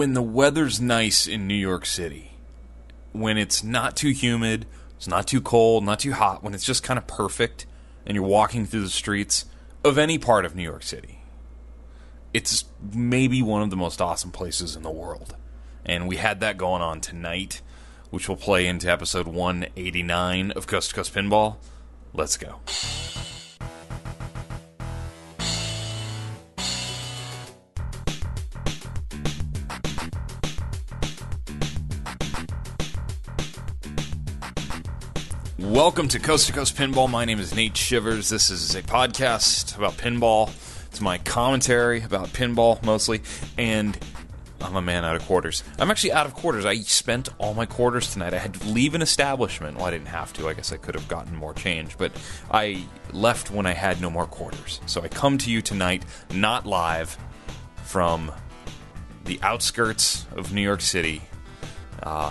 when the weather's nice in New York City, when it's not too humid, it's not too cold, not too hot, when it's just kind of perfect, and you're walking through the streets of any part of New York City, it's maybe one of the most awesome places in the world. And we had that going on tonight, which will play into episode 189 of Coast to Coast Pinball. Let's go. Welcome to Coast Pinball. My name is Nate Shivers. This is a podcast about pinball. It's my commentary about pinball, mostly, and I'm a man out of quarters. I'm actually out of quarters. I spent all my quarters tonight. I had to leave an establishment. Well, I didn't have to. I guess I could have gotten more change, but I left when I had no more quarters. So I come to you tonight, not live, from the outskirts of New York City,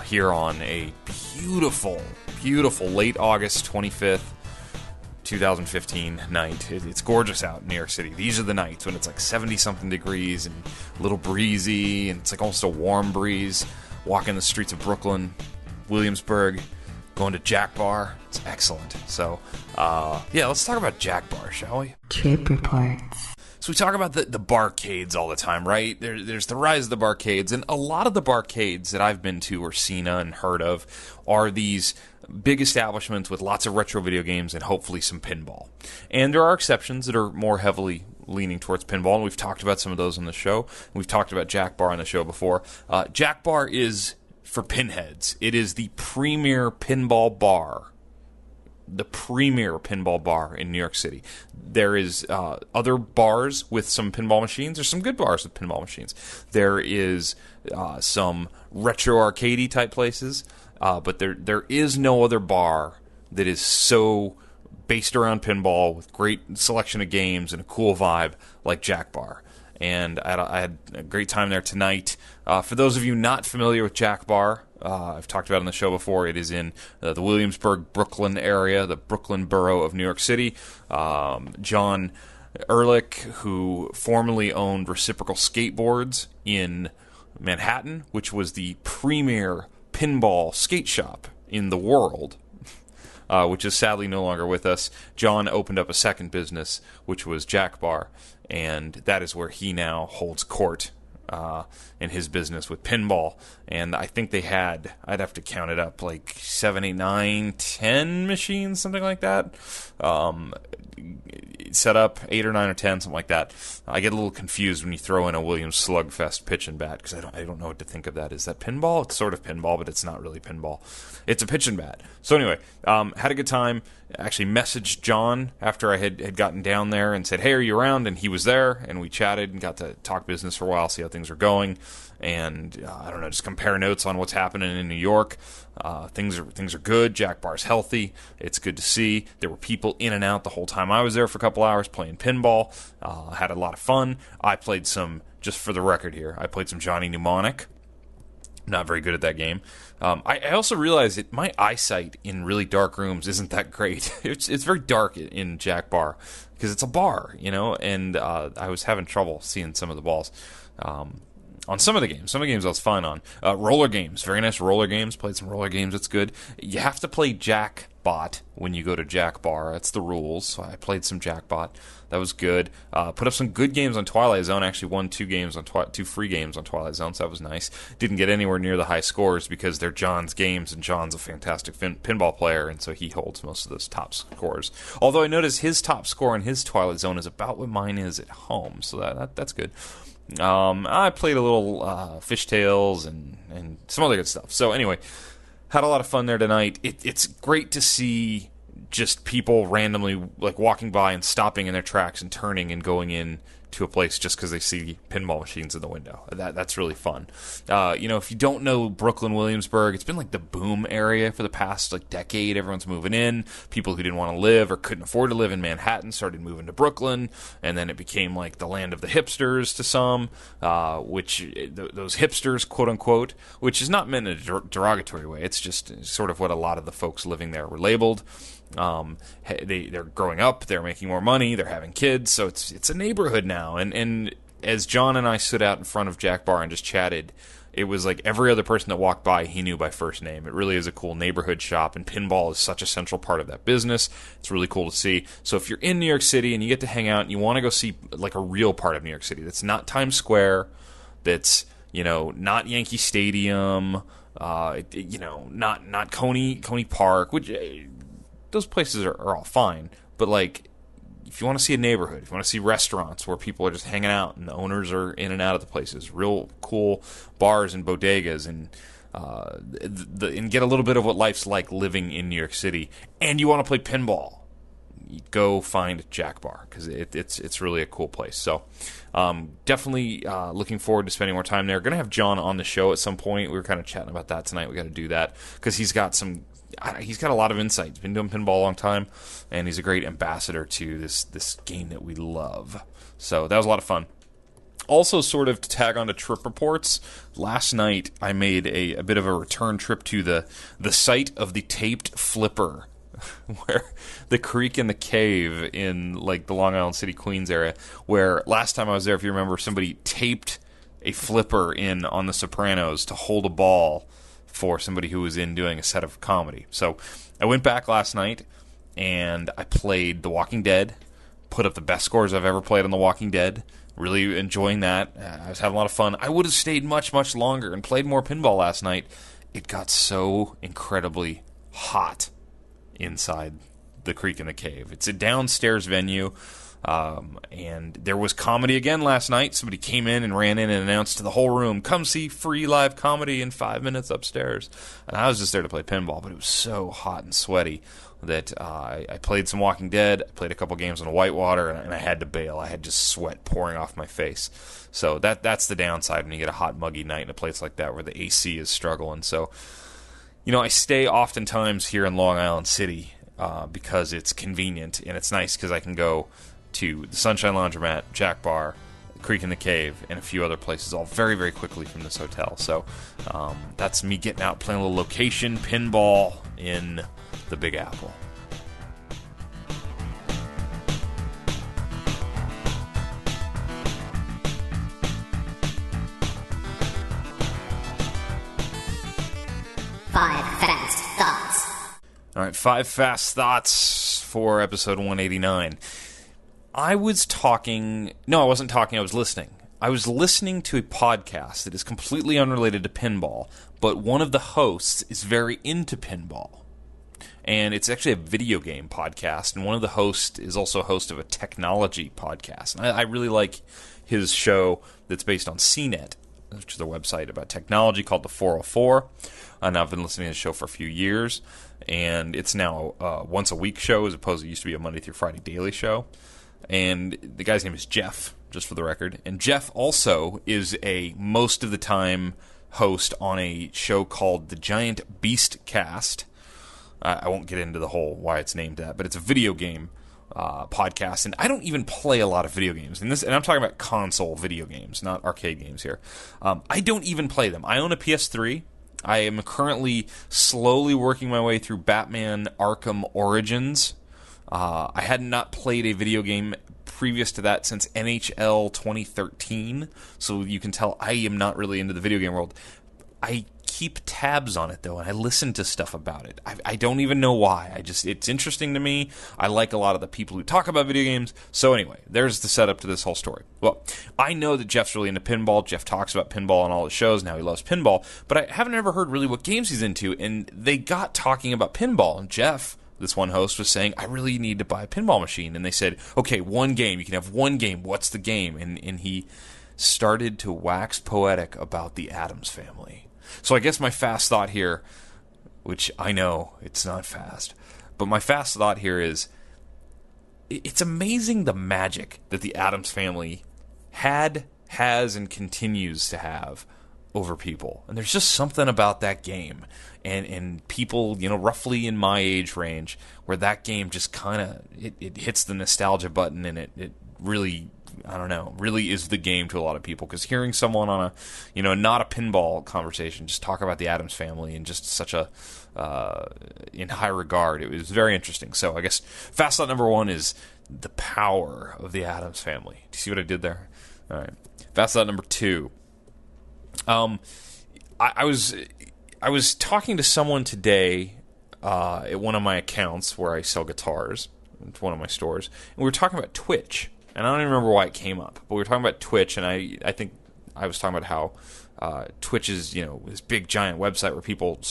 here on a beautiful late August 25th, 2015 night. It's gorgeous out in New York City. These are the nights when it's like 70-something degrees and a little breezy, and it's like almost a warm breeze. Walking the streets of Brooklyn, Williamsburg, going to Jack Bar. It's excellent. So, let's talk about Jack Bar, shall we? Trip reports. So we talk about the barcades all the time, right? There's the rise of the barcades, and a lot of the barcades that I've been to or seen and heard of are these big establishments with lots of retro video games and hopefully some pinball. And there are exceptions that are more heavily leaning towards pinball, and we've talked about some of those on the show. We've talked about Jack Bar on the show before. Jack Bar is for pinheads. It is the premier pinball bar. The premier pinball bar in New York City. There is other bars with some pinball machines. There's some good bars with pinball machines. There is some retro arcadey type places, but there is no other bar that is so based around pinball with great selection of games and a cool vibe like Jack Bar. And I had a great time there tonight. For those of you not familiar with Jack Bar, I've talked about it on the show before. It is in the Williamsburg, Brooklyn area, the Brooklyn borough of New York City. John Ehrlich, who formerly owned Reciprocal Skateboards in Manhattan, which was the premier pinball skate shop in the world, which is sadly no longer with us. John opened up a second business, which was Jack Bar, and that is where he now holds court in his business with pinball. And I think they had, I'd have to count it up, like 7, 8, 9, 10 machines, something like that. Set up 8 or 9 or 10, something like that. I get a little confused when you throw in a Williams Slugfest pitch and bat, because I don't know what to think of that. Is that pinball? It's sort of pinball, but it's not really pinball. It's a pitch and bat. So anyway, had a good time. Actually messaged John after I had gotten down there and said, hey, are you around? And he was there, and we chatted and got to talk business for a while, see how things were going, and I don't know, just compare notes on what's happening in New York. Things are good. Jack Bar's healthy. It's good to see. There were people in and out the whole time I was there for a couple hours playing pinball. Had a lot of fun. I played some, just for the record here, I played some Johnny Mnemonic. Not very good at that game. I also realized that my eyesight in really dark rooms isn't that great. It's very dark in Jack Bar because it's a bar, and I was having trouble seeing some of the balls. On some of the games. Some of the games I was fine on. Roller games. Very nice roller games. Played some roller games. That's good. You have to play Jackbot when you go to Jack Bar. That's the rules. So I played some Jackbot. That was good. Put up some good games on Twilight Zone. Actually won 2 free games on Twilight Zone, so that was nice. Didn't get anywhere near the high scores because they're John's games, and John's a fantastic pinball player, and so he holds most of those top scores. Although I noticed his top score in his Twilight Zone is about what mine is at home, so that's good. I played a little Fishtails and some other good stuff. So anyway, had a lot of fun there tonight. It's great to see just people randomly like walking by and stopping in their tracks and turning and going in to a place just because they see pinball machines in the window. That's really fun. If you don't know Brooklyn, Williamsburg, it's been like the boom area for the past decade. Everyone's moving in. People who didn't want to live or couldn't afford to live in Manhattan started moving to Brooklyn, and then it became like the land of the hipsters to some, those hipsters, quote unquote, which is not meant in a derogatory way. It's just sort of what a lot of the folks living there were labeled. They're growing up, they're making more money, they're having kids, so it's a neighborhood now, and as John and I stood out in front of Jack Bar and just chatted, it was like every other person that walked by he knew by first name. It really is a cool neighborhood shop, and pinball is such a central part of that business. It's really cool to see. So if you're in New York City and you get to hang out and you want to go see like a real part of New York City that's not Times Square, that's, not Yankee Stadium, not Coney Park, which those places are all fine, but like, if you want to see a neighborhood, if you want to see restaurants where people are just hanging out and the owners are in and out of the places, real cool bars and bodegas, and and get a little bit of what life's like living in New York City, and you want to play pinball, go find Jack Bar, because it's really a cool place. So definitely looking forward to spending more time there. Going to have John on the show at some point. We were kind of chatting about that tonight. We got to do that because he's got a lot of insight. He's been doing pinball a long time, and he's a great ambassador to this game that we love. So that was a lot of fun. Also, sort of to tag on to trip reports, last night I made a bit of a return trip to the site of the taped flipper, where the creek and the cave in like the Long Island City, Queens area, where last time I was there, if you remember, somebody taped a flipper in on The Sopranos to hold a ball for somebody who was in doing a set of comedy. So I went back last night and I played The Walking Dead, put up the best scores I've ever played on The Walking Dead, really enjoying that. I was having a lot of fun. I would have stayed much, much longer and played more pinball last night. It got so incredibly hot inside the creek and the cave. It's a downstairs venue. And there was comedy again last night. Somebody came in and ran in and announced to the whole room, come see free live comedy in 5 minutes upstairs. And I was just there to play pinball, but it was so hot and sweaty that I played some Walking Dead, I played a couple games on Whitewater, and I had to bail. I had just sweat pouring off my face. So that's the downside when you get a hot, muggy night in a place like that where the AC is struggling. So, I stay oftentimes here in Long Island City because it's convenient, and it's nice because I can go to the Sunshine Laundromat, Jack Bar, Creek in the Cave, and a few other places, all very, very quickly from this hotel. So that's me getting out, playing a little location pinball in the Big Apple. Five fast thoughts. All right, 5 fast thoughts for episode 189. I wasn't talking, I was listening. I was listening to a podcast that is completely unrelated to pinball, but one of the hosts is very into pinball. And it's actually a video game podcast, and one of the hosts is also a host of a technology podcast. And I really like his show that's based on CNET, which is a website about technology called The 404. And I've been listening to the show for a few years, and it's now a once-a-week show as opposed to it used to be a Monday through Friday daily show. And the guy's name is Jeff, just for the record. And Jeff also is a most of the time host on a show called The Giant Beast Cast. I won't get into the whole why it's named that, but it's a video game podcast. And I don't even play a lot of video games. And I'm talking about console video games, not arcade games here. I don't even play them. I own a PS3. I am currently slowly working my way through Batman Arkham Origins. I had not played a video game previous to that since NHL 2013, so you can tell I am not really into the video game world. I keep tabs on it, though, and I listen to stuff about it. I don't even know why. It's interesting to me. I like a lot of the people who talk about video games. So anyway, there's the setup to this whole story. Well, I know that Jeff's really into pinball. Jeff talks about pinball on all his shows, and how he loves pinball, but I haven't ever heard really what games he's into, and they got talking about pinball, and Jeff, this one host, was saying, I really need to buy a pinball machine. And they said, okay, one game. You can have one game. What's the game? And he started to wax poetic about the Addams Family. So I guess my fast thought here, which I know it's not fast, but my fast thought here is, it's amazing the magic that the Addams Family has, and continues to have over people. And there's just something about that game and people, roughly in my age range, where that game just kind of, it hits the nostalgia button, and it really, I don't know, really is the game to a lot of people. Because hearing someone on a, not a pinball conversation, just talk about the Addams Family in just such a, in high regard, it was very interesting. So I guess fast thought number 1 is the power of the Addams Family. Do you see what I did there? All right. Fast thought number 2. I was talking to someone today at one of my accounts where I sell guitars. It's one of my stores. And we were talking about Twitch. And I don't even remember why it came up. But we were talking about Twitch, and I think I was talking about how Twitch is, this big, giant website where people,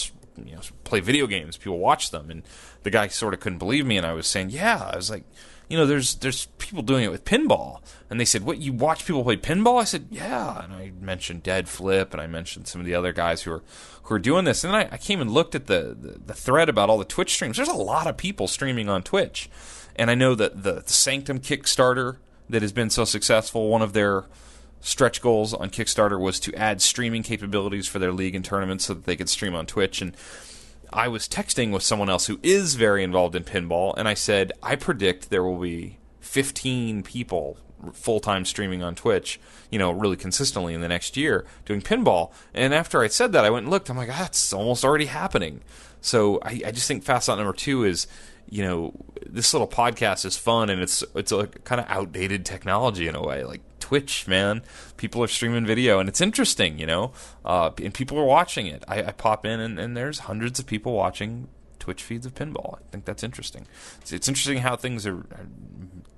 play video games. People watch them. And the guy sort of couldn't believe me, and I was saying, yeah. I was like, there's people doing it with pinball. And they said, what, you watch people play pinball? I said, yeah. And I mentioned Dead Flip, and I mentioned some of the other guys who are doing this. And then I came and looked at the thread about all the Twitch streams. There's a lot of people streaming on Twitch. And I know that the Sanctum Kickstarter that has been so successful, one of their stretch goals on Kickstarter was to add streaming capabilities for their league and tournaments so that they could stream on Twitch. And I was texting with someone else who is very involved in pinball, and I said, I predict there will be 15 people full-time streaming on Twitch, really consistently in the next year doing pinball. And after I said that, I went and looked. I'm like, that's almost already happening. So I just think fast thought number 2 is, this little podcast is fun, and it's a kind of outdated technology in a way. Like Twitch, man, people are streaming video, and it's interesting, and people are watching it. I pop in, and there's hundreds of people watching Twitch feeds of pinball. I think that's interesting. It's interesting how things are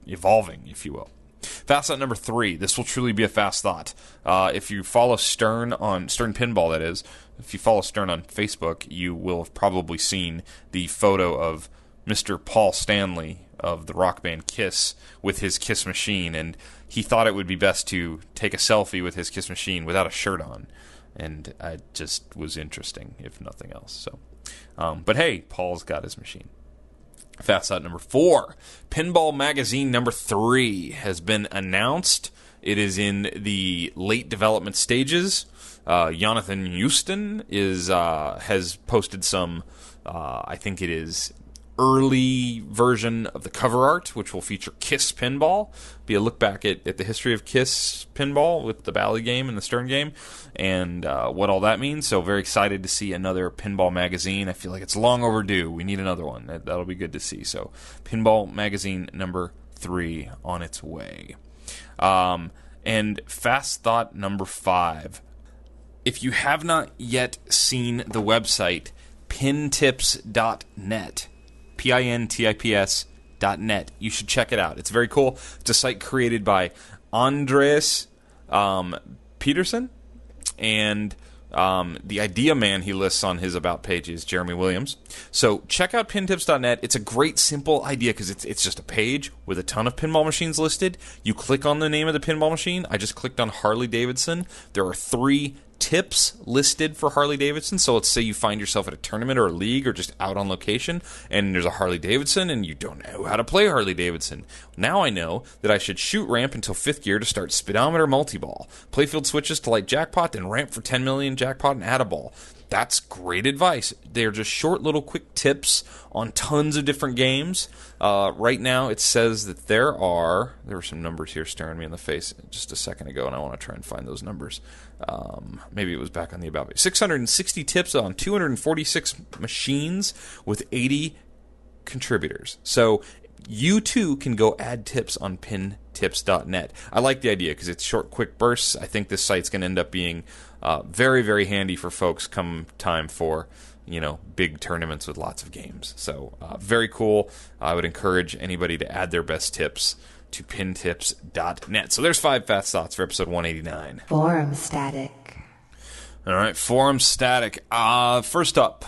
evolving, if you will. Fast thought number 3. This will truly be a fast thought. If you follow Stern Pinball, that is, if you follow Stern on Facebook, you will have probably seen the photo of Mr. Paul Stanley of the rock band Kiss with his Kiss machine, and he thought it would be best to take a selfie with his Kiss machine without a shirt on, and it just was interesting, if nothing else. So, but hey, Paul's got his machine. Fast thought number 4. Pinball Magazine number 3 has been announced. It is in the late development stages. Jonathan Houston has posted some, I think it is early version of the cover art, which will feature Kiss Pinball. Be a look back at the history of Kiss Pinball with the Bally game and the Stern game, and what all that means. So very excited to see another Pinball Magazine. I feel like it's long overdue. We need another one. That'll be good to see. So Pinball Magazine number 3 on its way. And fast thought number 5. If you have not yet seen the website pintips.net, pintips.net, you should check it out. It's very cool. It's a site created by Andreas Peterson, and the idea man he lists on his about page is Jeremy Williams. So check out pintips.net. It's a great, simple idea because it's just a page with a ton of pinball machines listed. You click on the name of the pinball machine. I just clicked on Harley Davidson. There are 3 tips listed for Harley Davidson. So let's say you find yourself at a tournament or a league or just out on location, and there's a Harley Davidson, and you don't know how to play Harley Davidson. Now I know that I should shoot ramp until 5th gear to start speedometer multi-ball, playfield switches to light jackpot, then ramp for 10 million jackpot and add a ball. That's great advice. They're just short little quick tips on tons of different games. Right now it says that there were some numbers here staring me in the face just a second ago, and I want to try and find those numbers. Maybe it was back on the about page. 660 tips on 246 machines with 80 contributors. So you too can go add tips on pintips.net. I like the idea because it's short, quick bursts. I think this site's going to end up being very, very handy for folks come time for, big tournaments with lots of games. So very cool. I would encourage anybody to add their best tips to pintips.net. So there's 5 fast thoughts for episode 189. Forum static. All right, forum static. First up,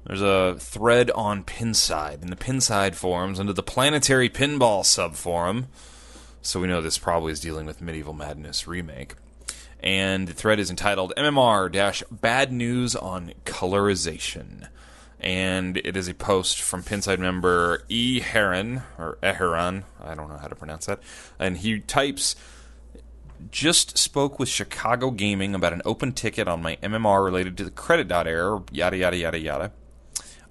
there's a thread on Pinside, in the Pinside forums, under the Planetary Pinball subforum. So we know this probably is dealing with Medieval Madness Remake. And the thread is entitled MMR-Bad News on Colorization. And it is a post from Pinside member Eheran, I don't know how to pronounce that. And he types, just spoke with Chicago Gaming about an open ticket on my MMR related to the credit dot error, yada, yada, yada, yada.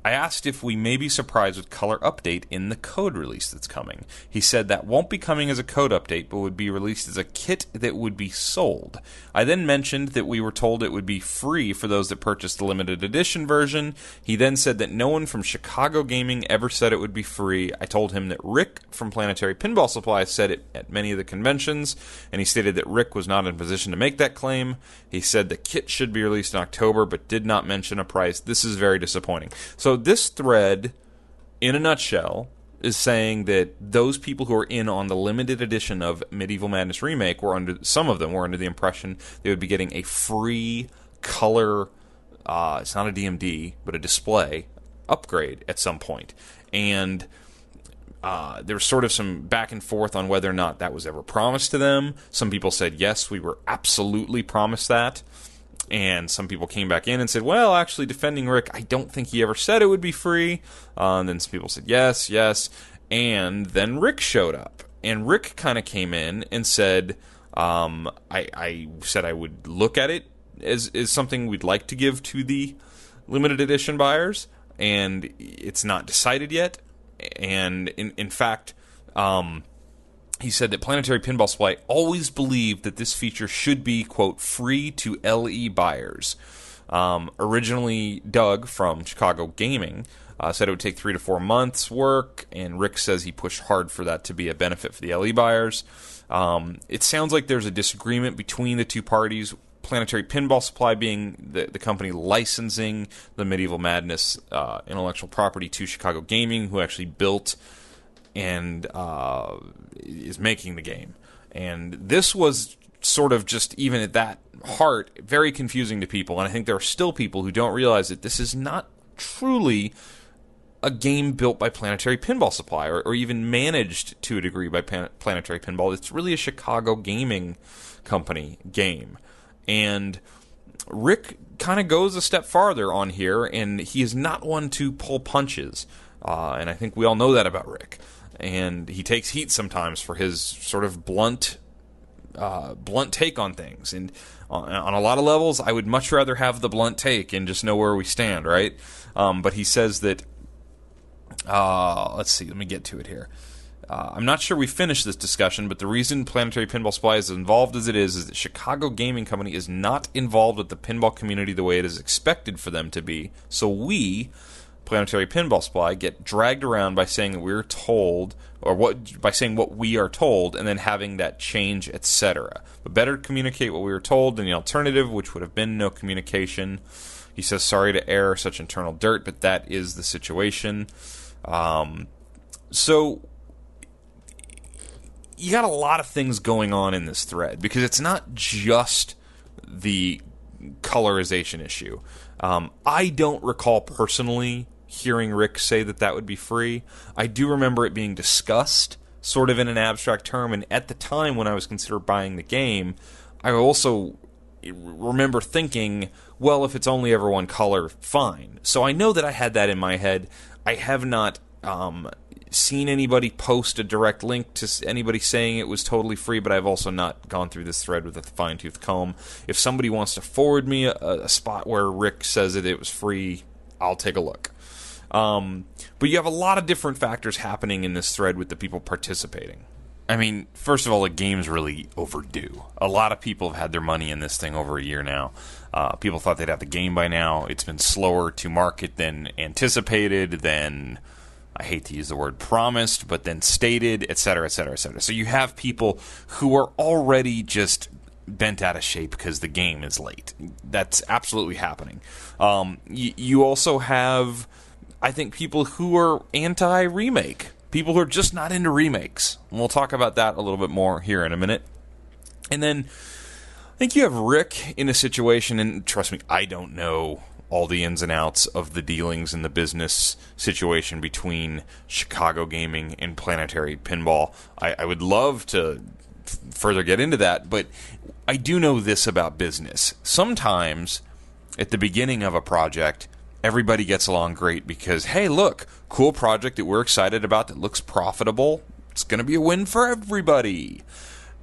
I asked if we may be surprised with color update in the code release that's coming. He said that won't be coming as a code update, but would be released as a kit that would be sold. I then mentioned that we were told it would be free for those that purchased the limited edition version. He then said that no one from Chicago Gaming ever said it would be free. I told him that Rick from Planetary Pinball Supply said it at many of the conventions, and he stated that Rick was not in a position to make that claim. He said the kit should be released in October, but did not mention a price. This is very disappointing. So this thread, in a nutshell, is saying that those people who are in on the limited edition of Medieval Madness Remake some of them were under the impression they would be getting a free color, it's not a DMD, but a display upgrade at some point. And there was sort of some back and forth on whether or not that was ever promised to them. Some people said, yes, we were absolutely promised that. And some people came back in and said, well, actually, defending Rick, I don't think he ever said it would be free. And then some people said, yes, yes. And then Rick showed up. And Rick kind of came in and said, I said I would look at it as something we'd like to give to the limited edition buyers. And it's not decided yet. And in fact, he said that Planetary Pinball Supply always believed that this feature should be, quote, free to LE buyers. Originally, Doug from Chicago Gaming said it would take 3 to 4 months' work, and Rick says he pushed hard for that to be a benefit for the LE buyers. It sounds like there's a disagreement between the two parties, Planetary Pinball Supply being the company licensing the Medieval Madness intellectual property to Chicago Gaming, who actually built and is making the game. And this was sort of just, even at that heart, very confusing to people. And I think there are still people who don't realize that this is not truly a game built by Planetary Pinball Supply, or even managed to a degree by Planetary Pinball. It's really a Chicago Gaming Company game. And Rick kind of goes a step farther on here, and he is not one to pull punches. And I think we all know that about Rick. And he takes heat sometimes for his sort of blunt take on things. And on a lot of levels, I would much rather have the blunt take and just know where we stand, right? But he says that, let's see, let me get to it here. I'm not sure we finished this discussion, but the reason Planetary Pinball Supply is involved as it is that Chicago Gaming Company is not involved with the pinball community the way it is expected for them to be. So we, Planetary Pinball Supply, get dragged around by saying that we're told, by saying what we are told, and then having that change, etc. But better to communicate what we were told than the alternative, which would have been no communication. He says, sorry to air such internal dirt, but that is the situation. So you got a lot of things going on in this thread, because it's not just the colorization issue. I don't recall personally hearing Rick say that would be free. I do remember it being discussed sort of in an abstract term, and at the time when I was considering buying the game, I also remember thinking, well, if it's only ever one color, fine. So I know that I had that in my head. I have not seen anybody post a direct link to anybody saying it was totally free, but I've also not gone through this thread with a fine-tooth comb. If somebody wants to forward me a spot where Rick says that it was free, I'll take a look. But you have a lot of different factors happening in this thread with the people participating. I mean, first of all, the game's really overdue. A lot of people have had their money in this thing over a year now. People thought they'd have the game by now. It's been slower to market than anticipated, than, I hate to use the word promised, but then stated, etc., etc., etc. So you have people who are already just bent out of shape because the game is late. That's absolutely happening. You also have, I think, people who are anti-remake. People who are just not into remakes. And we'll talk about that a little bit more here in a minute. And then I think you have Rick in a situation, and trust me, I don't know all the ins and outs of the dealings in the business situation between Chicago Gaming and Planetary Pinball. I would love to further get into that, but I do know this about business. Sometimes at the beginning of a project, everybody gets along great because, hey, look, cool project that we're excited about that looks profitable. It's going to be a win for everybody.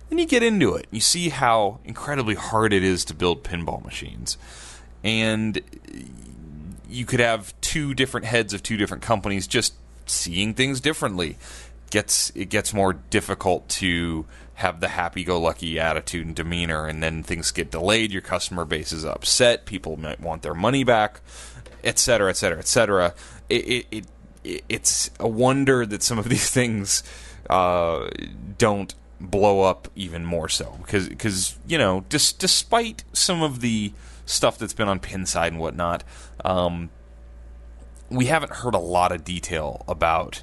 Then you get into it. You see how incredibly hard it is to build pinball machines. And you could have two different heads of two different companies just seeing things differently. It gets more difficult to have the happy-go-lucky attitude and demeanor, and then things get delayed, your customer base is upset, people might want their money back, etc., etc., etc. It's a wonder that some of these things don't blow up even more so, because despite some of the stuff that's been on Pinside and whatnot, we haven't heard a lot of detail about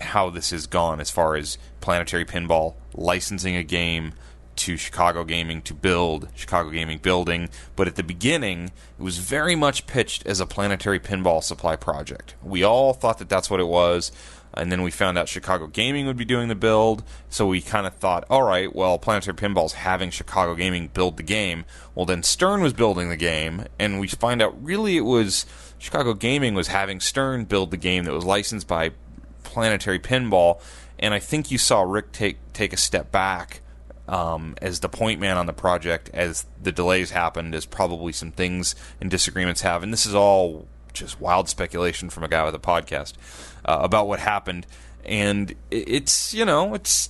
how this has gone as far as Planetary Pinball licensing a game to Chicago Gaming to build Chicago Gaming building. But at the beginning, it was very much pitched as a Planetary Pinball supply project. We all thought that that's what it was, and then we found out Chicago Gaming would be doing the build, so we kind of thought, all right, well, Planetary Pinball's having Chicago Gaming build the game. Well, then Stern was building the game, and we find out really it was Chicago Gaming was having Stern build the game that was licensed by Planetary Pinball, and I think you saw Rick take a step back as the point man on the project as the delays happened, as probably some things and disagreements have, and this is all just wild speculation from a guy with a podcast about what happened, and it's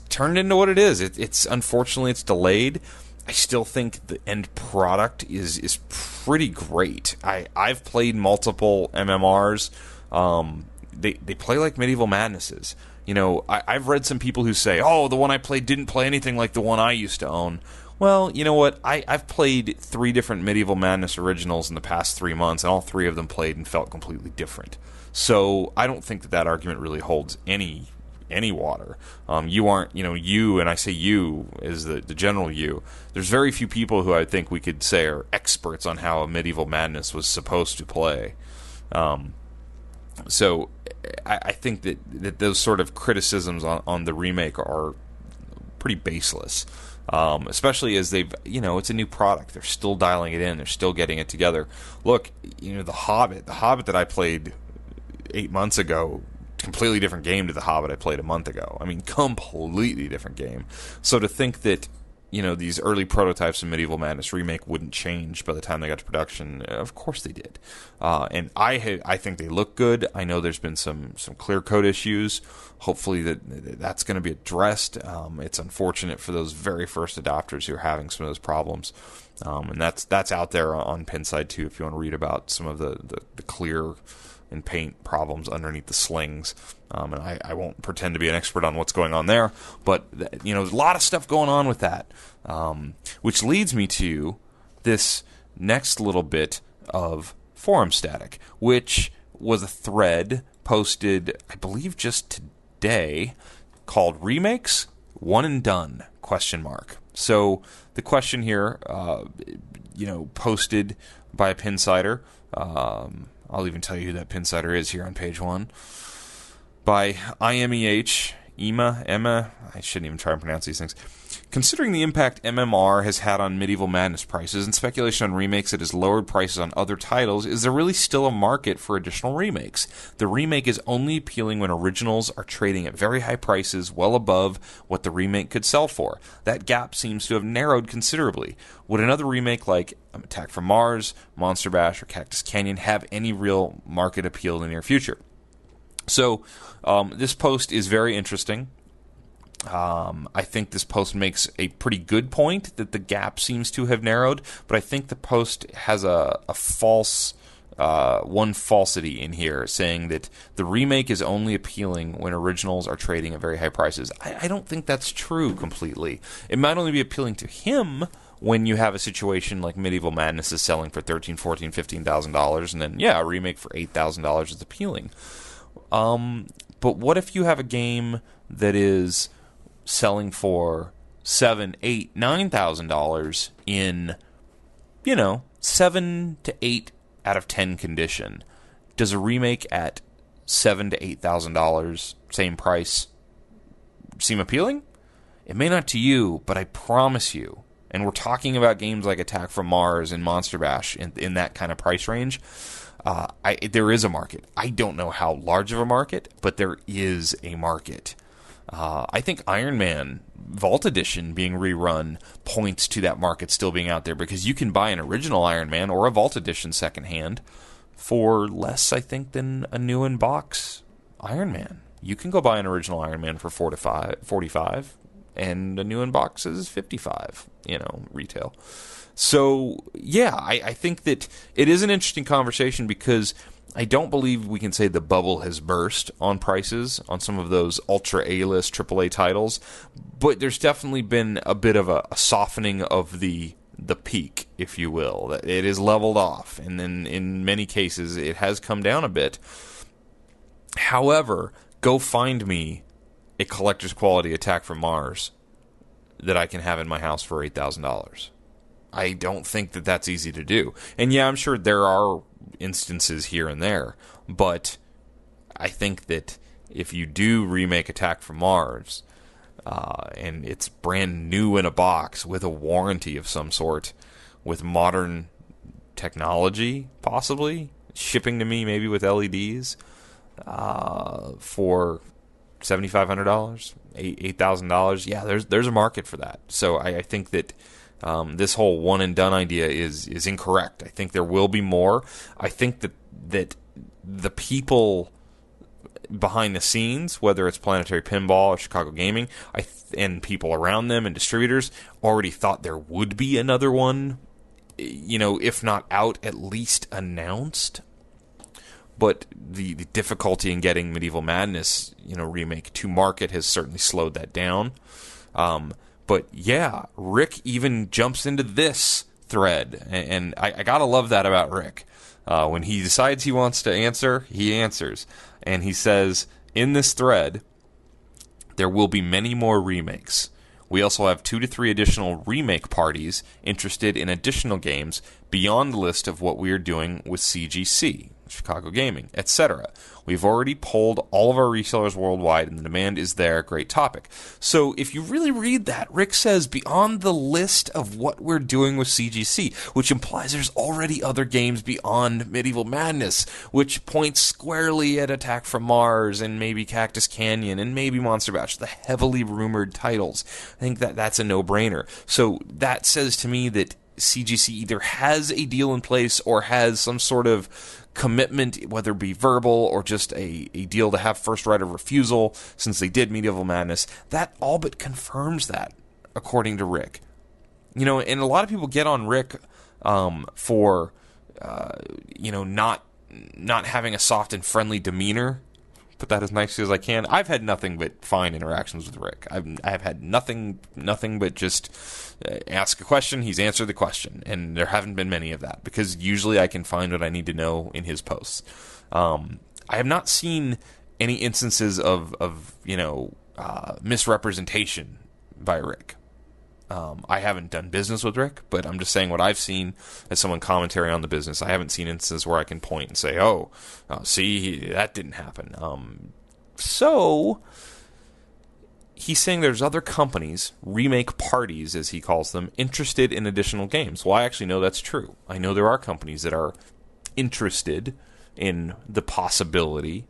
turned into what it is. It's unfortunately it's delayed. I still think the end product is pretty great. I've played multiple MMRs. They play like Medieval Madnesses. I've read some people who say, oh, the one I played didn't play anything like the one I used to own. Well, you know what? I've played 3 different Medieval Madness originals in the past 3 months, and all 3 of them played and felt completely different. So I don't think that argument really holds any water. You aren't, you, and I say you as the general you, there's very few people who I think we could say are experts on how a Medieval Madness was supposed to play. So I think that those sort of criticisms on the remake are pretty baseless, especially as they've, it's a new product. They're still dialing it in. They're still getting it together. Look, The Hobbit that I played 8 months ago, completely different game to The Hobbit I played a month ago. I mean, completely different game. So to think that these early prototypes of Medieval Madness Remake wouldn't change by the time they got to production. Of course they did. And I think they look good. I know there's been some clear code issues. Hopefully that's going to be addressed. It's unfortunate for those very first adopters who are having some of those problems. And that's out there on Pinside too, if you want to read about some of the clear and paint problems underneath the slings. And I won't pretend to be an expert on what's going on there, but there's a lot of stuff going on with that, which leads me to this next little bit of forum static, which was a thread posted, I believe, just today, called "Remakes One and Done?" ? So the question here, posted by a Pinsider. I'll even tell you who that Pinsider is here on page 1. By IMEH, Emma, I shouldn't even try and pronounce these things. Considering the impact MMR has had on Medieval Madness prices and speculation on remakes that has lowered prices on other titles, is there really still a market for additional remakes? The remake is only appealing when originals are trading at very high prices, well above what the remake could sell for. That gap seems to have narrowed considerably. Would another remake like Attack from Mars, Monster Bash, or Cactus Canyon have any real market appeal in the near future? So, this post is very interesting. I think this post makes a pretty good point that the gap seems to have narrowed, but I think the post has a false, one falsity in here, saying that the remake is only appealing when originals are trading at very high prices. I don't think that's true completely. It might only be appealing to him when you have a situation like Medieval Madness is selling for $13,000, $14,000, $15,000, and then, a remake for $8,000 is appealing. But what if you have a game that is selling for $7,000, $8,000, $9,000 in, 7 to 8 out of 10 condition? Does a remake at $7,000 to $8,000, same price, seem appealing? It may not to you, but I promise you, and we're talking about games like Attack from Mars and Monster Bash in that kind of price range, there is a market. I don't know how large of a market, but there is a market. I think Iron Man Vault Edition being rerun points to that market still being out there, because you can buy an original Iron Man or a Vault Edition secondhand for less, I think, than a new in-box Iron Man. You can go buy an original Iron Man for $45, and a new in-box is $55, retail. So, yeah, I think that it is an interesting conversation because I don't believe we can say the bubble has burst on prices on some of those ultra A-list AAA titles, but there's definitely been a bit of a softening of the peak, if you will. It is leveled off, and then in many cases it has come down a bit. However, go find me a collector's quality Attack from Mars that I can have in my house for $8,000. I don't think that that's easy to do. And yeah, I'm sure there are instances here and there, but I think that if you do remake Attack from Mars, and it's brand new in a box with a warranty of some sort, with modern technology, possibly, shipping to me maybe with LEDs, for $7,500, $8,000, yeah, there's a market for that. So I think that this whole one and done idea is incorrect. I think there will be more. I think that the people behind the scenes, whether it's Planetary Pinball or Chicago Gaming, and people around them and distributors, already thought there would be another one, if not out, at least announced. But the difficulty in getting Medieval Madness, remake to market has certainly slowed that down. But yeah, Rick even jumps into this thread, and I gotta love that about Rick. When he decides he wants to answer, he answers. And he says, in this thread, there will be many more remakes. We also have 2 to 3 additional remake parties interested in additional games beyond the list of what we are doing with CGC, Chicago Gaming, etc. We've already polled all of our resellers worldwide, and the demand is there. Great topic. So if you really read that, Rick says beyond the list of what we're doing with CGC, which implies there's already other games beyond Medieval Madness, which points squarely at Attack from Mars and maybe Cactus Canyon and maybe Monster Bash, the heavily rumored titles. I think that's a no-brainer. So that says to me that CGC either has a deal in place or has some sort of commitment, whether it be verbal or just a deal to have first right of refusal, since they did Medieval Madness. That all but confirms that, according to Rick. And a lot of people get on Rick for not having a soft and friendly demeanor. Put that as nicely as I can. I've had nothing but fine interactions with Rick. I've had nothing but just ask a question, he's answered the question, and there haven't been many of that, because usually I can find what I need to know in his posts. I have not seen any instances of misrepresentation by Rick. I haven't done business with Rick, but I'm just saying what I've seen as someone commentary on the business. I haven't seen instances where I can point and say, see, that didn't happen. So he's saying there's other companies, remake parties as he calls them, interested in additional games. Well, I actually know that's true. I know there are companies that are interested in the possibility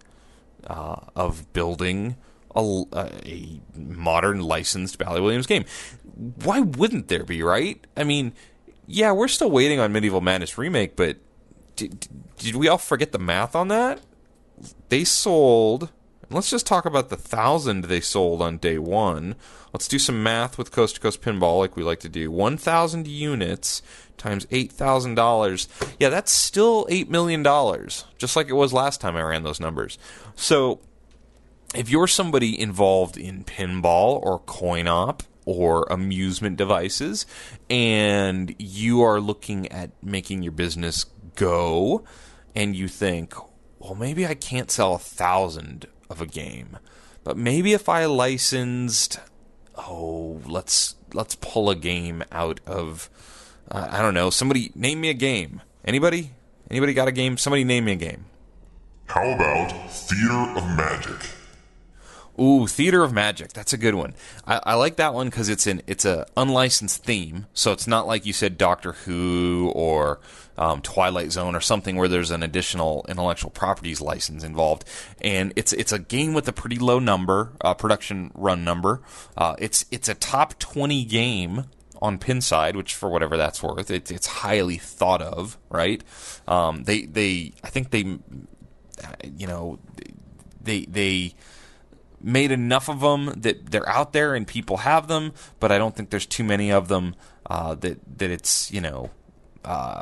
of building a modern licensed Bally Williams game. Why wouldn't there be, right? I mean, yeah, we're still waiting on Medieval Madness Remake, but did we all forget the math on that? They sold, let's just talk about the 1,000 they sold on day one. Let's do some math with Coast to Coast Pinball like we like to do. 1,000 units times $8,000. Yeah, that's still $8 million, just like it was last time I ran those numbers. So if you're somebody involved in pinball or coin-op or amusement devices, and you are looking at making your business go, and you think, well, maybe I can't sell 1,000 of a game, but maybe if I licensed, let's pull a game out of, I don't know, somebody name me a game. Anybody got a game? Somebody name me a game. How about Theater of Magic? Ooh, Theater of Magic. That's a good one. I like that one because it's a unlicensed theme, so it's not like you said Doctor Who or Twilight Zone or something where there's an additional intellectual properties license involved. And it's a game with a pretty low number, production run number. It's a top 20 game on Pinside, which for whatever that's worth, it's highly thought of, right? They made enough of them that they're out there and people have them, but I don't think there's too many of them that it's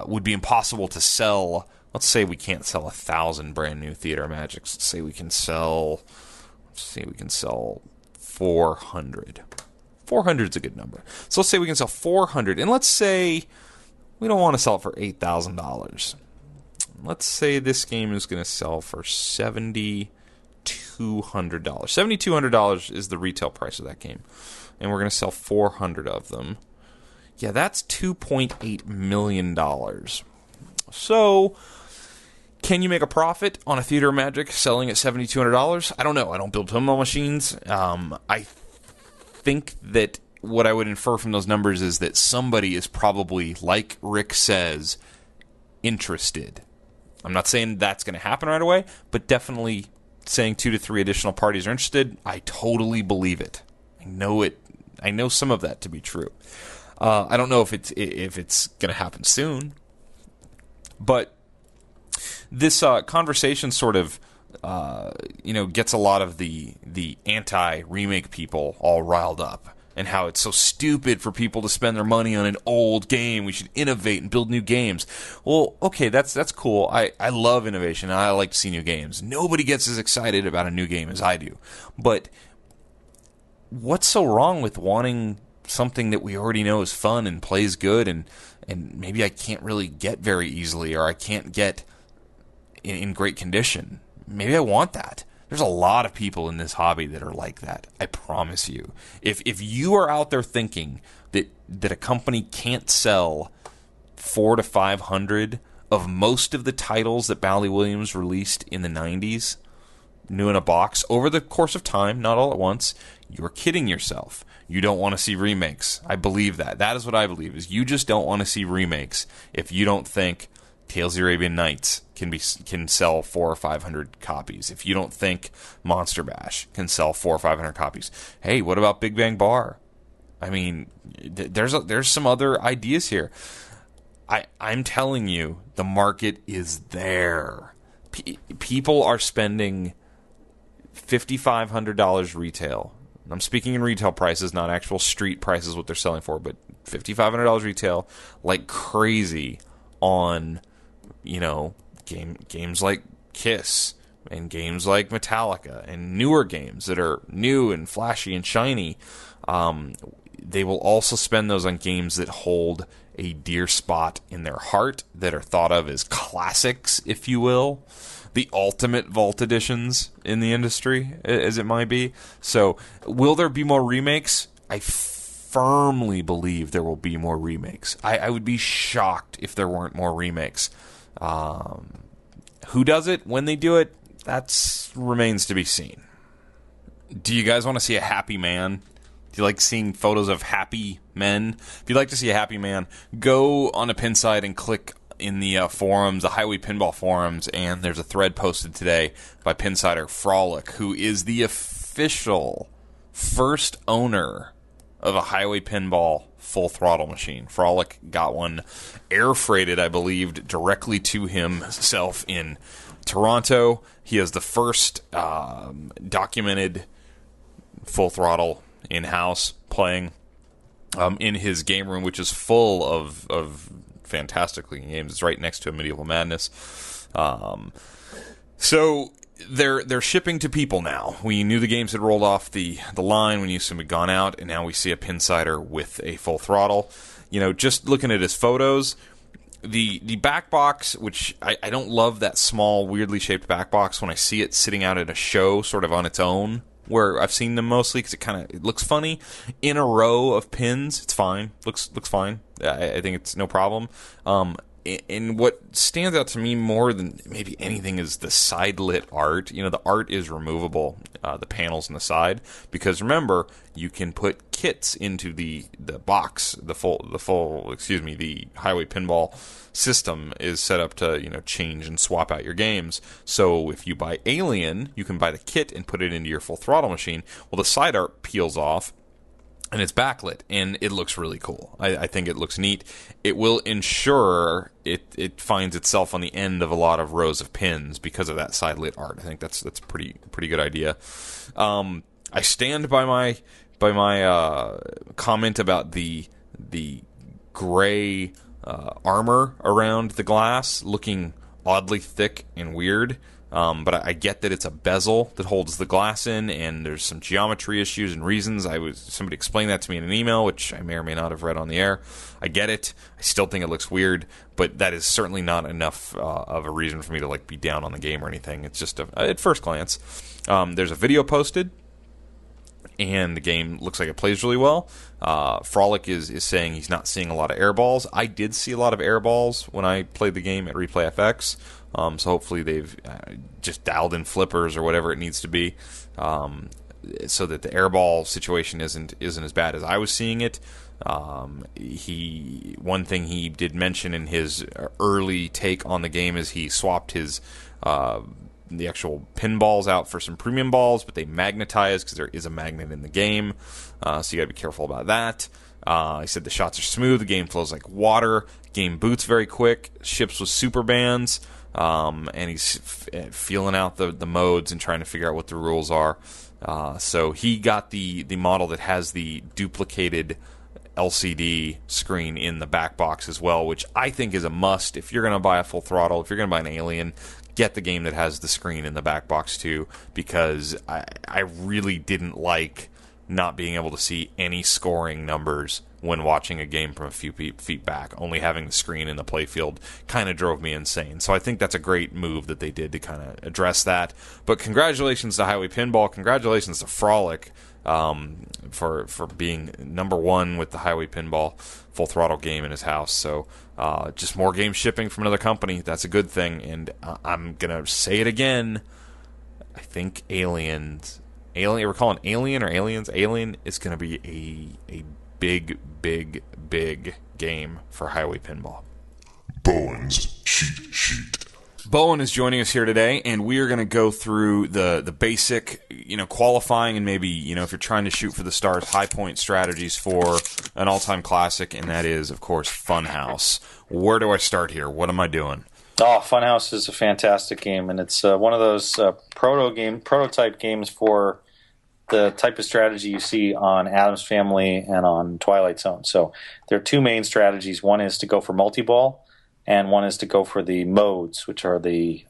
would be impossible to sell. Let's say we can't sell 1,000 brand new Theater of Magics. Let's say we can sell 400. 400 is a good number. So let's say we can sell 400, and let's say we don't want to sell it for $8,000. Let's say this game is going to sell for $7,200. $7,200 is the retail price of that game, and we're going to sell 400 of them. Yeah, that's $2.8 million. So, can you make a profit on a Theater of Magic selling at $7,200? I don't know. I don't build pinball machines. I think that what I would infer from those numbers is that somebody is probably, like Rick says, interested. I'm not saying that's going to happen right away, but definitely saying 2 to 3 additional parties are interested. I totally believe it. I know it. I know some of that to be true. I don't know if it's going to happen soon, but this conversation sort of gets a lot of the anti-remake people all riled up, and how it's so stupid for people to spend their money on an old game. We should innovate and build new games. Well, okay, that's cool. I love innovation, and I like to see new games. Nobody gets as excited about a new game as I do. But what's so wrong with wanting something that we already know is fun and plays good, and maybe I can't really get very easily, or I can't get in great condition? Maybe I want that. There's a lot of people in this hobby that are like that. I promise you. If you are out there thinking that a company can't sell 400 to 500 of most of the titles that Bally Williams released in the 90s, new in a box, over the course of time, not all at once, you're kidding yourself. You don't want to see remakes. I believe that. That is what I believe, is you just don't want to see remakes if you don't think Tales of the Arabian Nights can sell 400 or 500 copies. If you don't think Monster Bash can sell 400 or 500 copies. Hey, what about Big Bang Bar? I mean, there's some other ideas here. I'm telling you, the market is there. People are spending $5,500 retail. I'm speaking in retail prices, not actual street prices, what they're selling for, but $5,500 retail like crazy on, games like Kiss and games like Metallica and newer games that are new and flashy and shiny. They will also spend those on games that hold a dear spot in their heart, that are thought of as classics, if you will. The ultimate vault editions in the industry, as it might be. So, will there be more remakes? I firmly believe there will be more remakes. I would be shocked if there weren't more remakes. Who does it? When they do it? That remains to be seen. Do you guys want to see a happy man? Do you like seeing photos of happy men? If you'd like to see a happy man, go on a Pinside and click in the forums, the Highway Pinball forums, and there's a thread posted today by Pinsider Frolic, who is the official first owner of a Highway Pinball full throttle machine. Frolic got one air freighted, I believe, directly to himself in Toronto. He has the first documented full throttle in-house playing in his game room, which is full of fantastic looking games. It's right next to a Medieval Madness. So they're shipping to people now. We knew the games had rolled off the line. We knew some had gone out, and now we see a Pinsider with a full throttle. Just looking at his photos, the back box, which I don't love that small, weirdly shaped back box when I see it sitting out at a show, sort of on its own, where I've seen them mostly, because it looks funny. In a row of pins, it's fine. Looks fine. I think it's no problem. And what stands out to me more than maybe anything is the side-lit art. The art is removable, the panels on the side, because remember, you can put kits into the box. The Highway Pinball system is set up to change and swap out your games. So if you buy Alien, you can buy the kit and put it into your full throttle machine. Well, the side art peels off, and it's backlit, and it looks really cool. I think it looks neat. It will ensure it finds itself on the end of a lot of rows of pins because of that side lit art. I think that's a pretty good idea. I stand by my comment about the gray armor around the glass looking oddly thick and weird. But I get that it's a bezel that holds the glass in, and there's some geometry issues and reasons. Somebody explained that to me in an email, which I may or may not have read on the air. I get it. I still think it looks weird, but that is certainly not enough of a reason for me to like be down on the game or anything. It's just at first glance. There's a video posted, and the game looks like it plays really well. Frolic is saying he's not seeing a lot of air balls. I did see a lot of air balls when I played the game at Replay FX. So hopefully they've just dialed in flippers or whatever it needs to be, so that the airball situation isn't as bad as I was seeing it. One thing he did mention in his early take on the game is he swapped his the actual pinballs out for some premium balls, but they magnetize because there is a magnet in the game, so you got to be careful about that. He said the shots are smooth, the game flows like water, game boots very quick, ships with super bands. And he's feeling out the modes and trying to figure out what the rules are. So he got the model that has the duplicated LCD screen in the back box as well, which I think is a must. If you're going to buy a full throttle, if you're going to buy an Alien, get the game that has the screen in the back box too, because I really didn't like not being able to see any scoring numbers when watching a game from a few feet back. Only having the screen in the playfield kind of drove me insane. So I think that's a great move that they did to kind of address that. But congratulations to Highway Pinball. Congratulations to Frolic for being number one with the Highway Pinball full throttle game in his house. So just more games shipping from another company. That's a good thing. And I'm going to say it again. I think Alien, we're calling Alien or Aliens? Alien is going to be a big game for Highway Pinball. Bowen's cheat sheet. Bowen is joining us here today, and we are going to go through the basic, qualifying and maybe, if you're trying to shoot for the stars, high point strategies for an all-time classic, and that is, of course, Funhouse. Where do I start here? What am I doing? Oh, Funhouse is a fantastic game, and it's one of those prototype games for the type of strategy you see on Addams Family and on Twilight Zone. So there are two main strategies. One is to go for multi-ball, and one is to go for the modes, which are the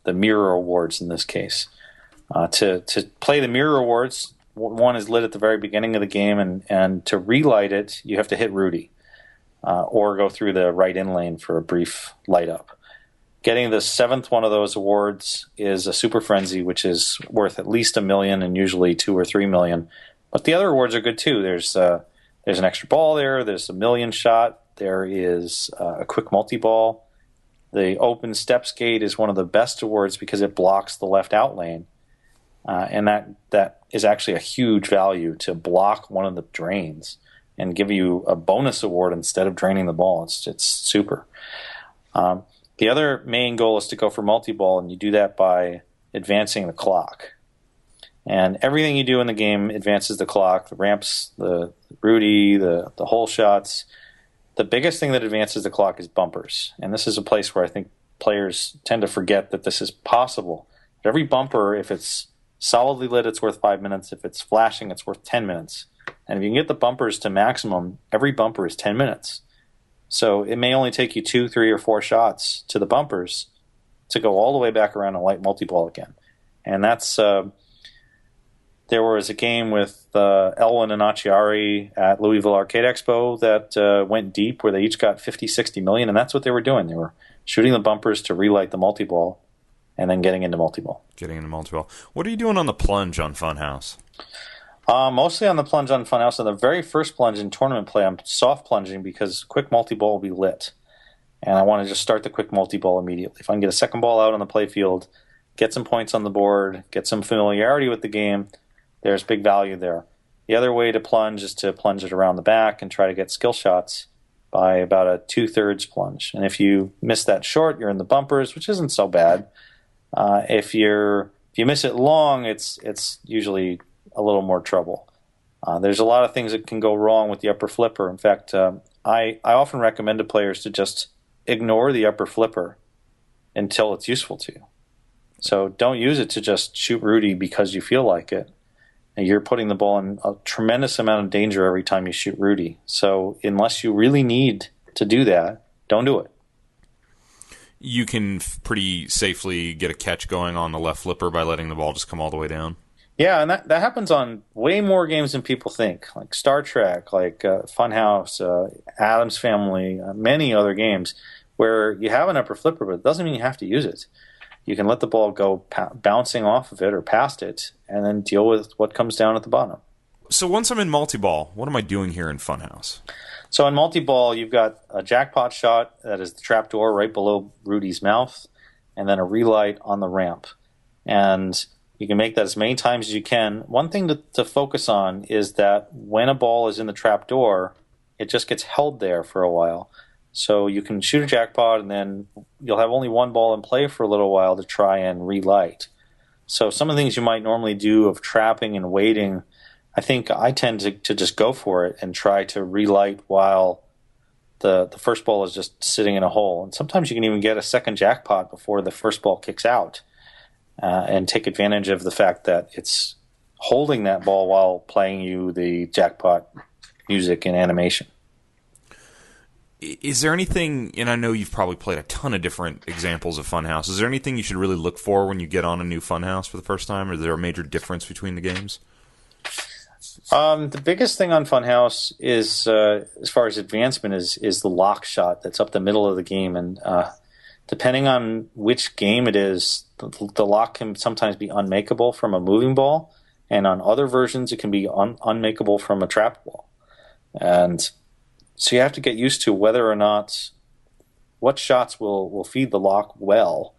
mirror awards in this case. To play the mirror awards, one is lit at the very beginning of the game, and to relight it, you have to hit Rudy or go through the right in lane for a brief light up. Getting the seventh one of those awards is a Super Frenzy, which is worth at least $1 million and usually $2 or $3 million. But the other awards are good too. There's an extra ball there. There's a million shot. There is a quick multi-ball. The open steps gate is one of the best awards because it blocks the left out lane, and that is actually a huge value to block one of the drains and give you a bonus award instead of draining the ball. It's super. The other main goal is to go for multi-ball, and you do that by advancing the clock. And everything you do in the game advances the clock, the ramps, the Rudy, the hole shots. The biggest thing that advances the clock is bumpers. And this is a place where I think players tend to forget that this is possible. But every bumper, if it's solidly lit, it's worth 5 minutes. If it's flashing, it's worth 10 minutes. And if you can get the bumpers to maximum, every bumper is 10 minutes. So it may only take you 2, 3, or 4 shots to the bumpers to go all the way back around and light multi-ball again. And that's there was a game with Elwin and Acciari at Louisville Arcade Expo that went deep where they each got 50, 60 million, and that's what they were doing. They were shooting the bumpers to relight the multi-ball and then getting into multi-ball. What are you doing on the plunge on Funhouse? Mostly on the plunge on Funhouse. On the very first plunge in tournament play, I'm soft plunging because quick multi-ball will be lit. And I want to just start the quick multi-ball immediately. If I can get a second ball out on the play field, get some points on the board, get some familiarity with the game, there's big value there. The other way to plunge is to plunge it around the back and try to get skill shots by about a 2/3 plunge. And if you miss that short, you're in the bumpers, which isn't so bad. If you miss it long, it's usually a little more trouble. There's a lot of things that can go wrong with the upper flipper. In fact, I often recommend to players to just ignore the upper flipper until it's useful to you. So don't use it to just shoot Rudy because you feel like it. And you're putting the ball in a tremendous amount of danger every time you shoot Rudy. So unless you really need to do that, don't do it. You can pretty safely get a catch going on the left flipper by letting the ball just come all the way down. Yeah, and that happens on way more games than people think, like Star Trek, like Funhouse, Addams Family, many other games where you have an upper flipper, but it doesn't mean you have to use it. You can let the ball go bouncing off of it or past it, and then deal with what comes down at the bottom. So once I'm in multi-ball, what am I doing here in Funhouse? So in multi-ball, you've got a jackpot shot that is the trapdoor right below Rudy's mouth, and then a relight on the ramp. And you can make that as many times as you can. One thing to focus on is that when a ball is in the trapdoor, it just gets held there for a while. So you can shoot a jackpot, and then you'll have only one ball in play for a little while to try and relight. So some of the things you might normally do of trapping and waiting, I think I tend to just go for it and try to relight while the first ball is just sitting in a hole. And sometimes you can even get a second jackpot before the first ball kicks out. And take advantage of the fact that it's holding that ball while playing you the jackpot music and animation. Is there anything, and I know you've probably played a ton of different examples of Funhouse, is there anything you should really look for when you get on a new Funhouse for the first time? Or is there a major difference between the games? The biggest thing on Funhouse is, as far as advancement, is the lock shot that's up the middle of the game. And depending on which game it is, the lock can sometimes be unmakeable from a moving ball, and on other versions it can be unmakeable from a trap ball. And so you have to get used to whether or not what shots will feed the lock well.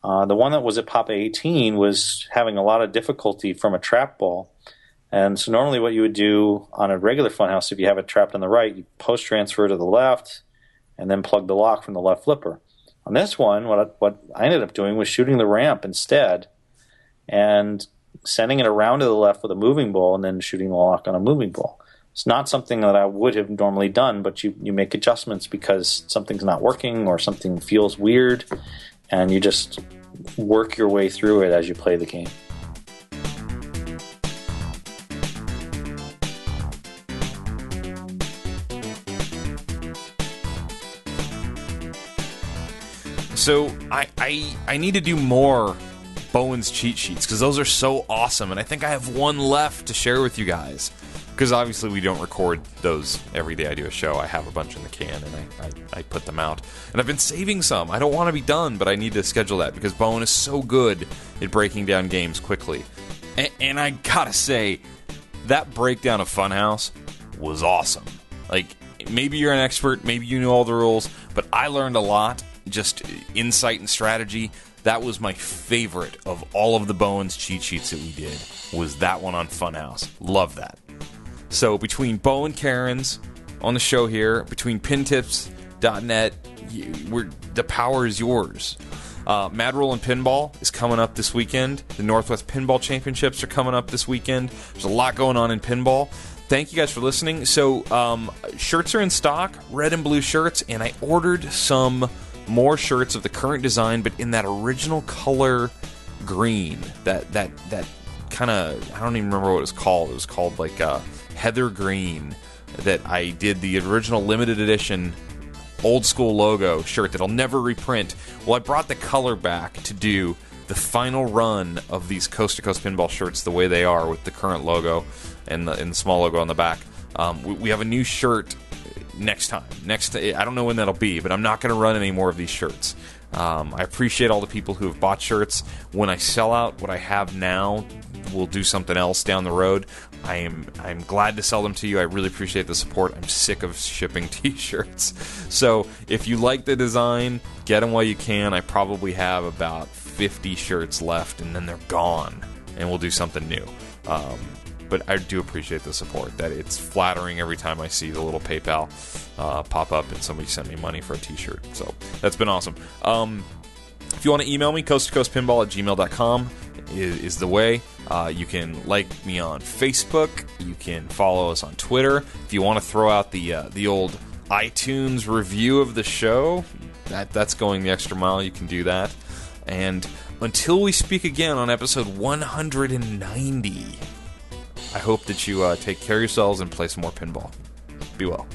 The one that was at Papa 18 was having a lot of difficulty from a trap ball. And so normally what you would do on a regular Funhouse, if you have it trapped on the right, you post-transfer to the left and then plug the lock from the left flipper. On this one, what I ended up doing was shooting the ramp instead and sending it around to the left with a moving ball and then shooting the lock on a moving ball. It's not something that I would have normally done, but you make adjustments because something's not working or something feels weird, and you just work your way through it as you play the game. So I need to do more Bowen's cheat sheets because those are so awesome, and I think I have one left to share with you guys. Because obviously we don't record those every day I do a show. I have a bunch in the can, and I put them out. And I've been saving some. I don't want to be done, but I need to schedule that because Bowen is so good at breaking down games quickly. And I gotta say, that breakdown of Funhouse was awesome. Like, maybe you're an expert, maybe you know all the rules, but I learned a lot, just insight and strategy. That was my favorite of all of the Bowen's cheat sheets that we did, was that one on Funhouse. Love that. So between Bo and Karen's on the show here, between pintips.net, the power is yours. Mad Roll and Pinball is coming up this weekend. The Northwest Pinball Championships are coming up this weekend. There's a lot going on in pinball. Thank you guys for listening. So shirts are in stock, red and blue shirts, and I ordered some more shirts of the current design, but in that original color green. That kind of, I don't even remember what it was called. It was called like Heather Green, that I did the original limited edition old school logo shirt that'll never reprint. Well, I brought the color back to do the final run of these Coast to Coast Pinball shirts the way they are with the current logo and the small logo on the back. We have a new shirt next time. I don't know when that'll be, but I'm not going to run any more of these shirts. I appreciate all the people who have bought shirts. When I sell out what I have now, we'll do something else down the road. I'm glad to sell them to you. I really appreciate the support. I'm sick of shipping t-shirts. So if you like the design, get them while you can. I probably have about 50 shirts left, and then they're gone, and we'll do something new. But I do appreciate the support. That it's flattering every time I see the little PayPal pop up and somebody sent me money for a t-shirt. So that's been awesome. If you want to email me, coasttocoastpinball@gmail.com. is the way. You can like me on Facebook. You can follow us on Twitter. If you want to throw out the old iTunes review of the show, that's going the extra mile. You can do that. And until we speak again on episode 190, I hope that you take care of yourselves and play some more pinball. Be well.